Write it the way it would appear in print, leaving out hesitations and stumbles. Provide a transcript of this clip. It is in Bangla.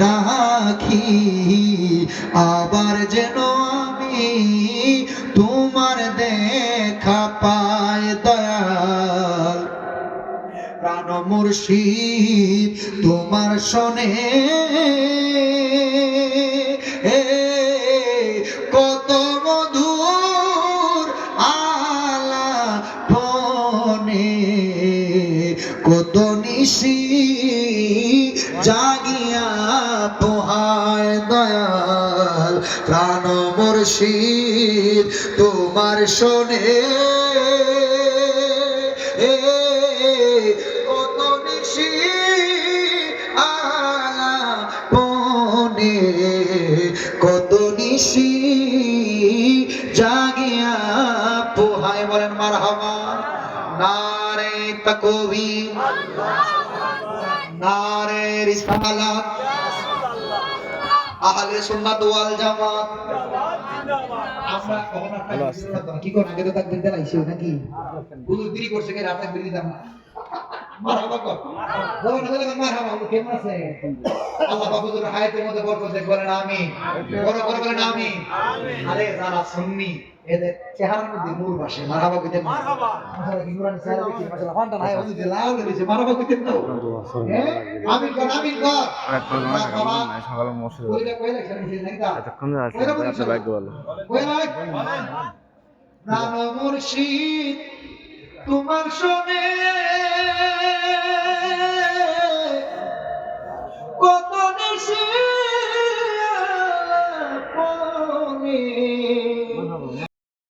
রাখি, আবার যেন আমি তোমার দেখা পাই দয়াল। প্রাণ মুর্শিদ তোমার শোনে কত মধুর আলাপনে, কত নিশি জাগিয়া পোহায় দয়াল। প্রাণ মুর্শিদ তোমার শোনে কত নিশি আলাপনে, কত নিশি জাগিয়া পোহায়। বলেন মারহাবা। নারে তাকবীর, নারে রিসালাত, আহলে সুন্নাত ওয়াল জামাত। আমরা কি কোন আগে তো তাকবীর দেলাইছি নাকি? হুজুর দেরি করছে কে? রাত তাকবীর দিতাম না। মারহাবা কর, বলেন মারহাবা। কেমন আছে? আল্লাহ পাক হুজুর হায়াতের মধ্যে বরকত দেখ। বলেন আমিন। বড় করে বলেন আমিন। আরে যারা সুন্নি এদের চেহারার মধ্যে নূর ভাসে। মারহাবা কইতেন না? মারহাবা। মাশাআল্লাহ কি নূরানি চেহারা দেখি। মাশাআল্লাহ ফান্টা নাই হুজুর লাউ দিছে। মারহাবা কইতেন না? হ্যাঁ আমিন কর, আমিন কর। সকালে মসজিদে ওইটা কইলা খেলে নাকি তা? এতক্ষণ আসলে আপনার ভাগ্য ভালো। প্রাণ মুর্শিদ তোমার শোনে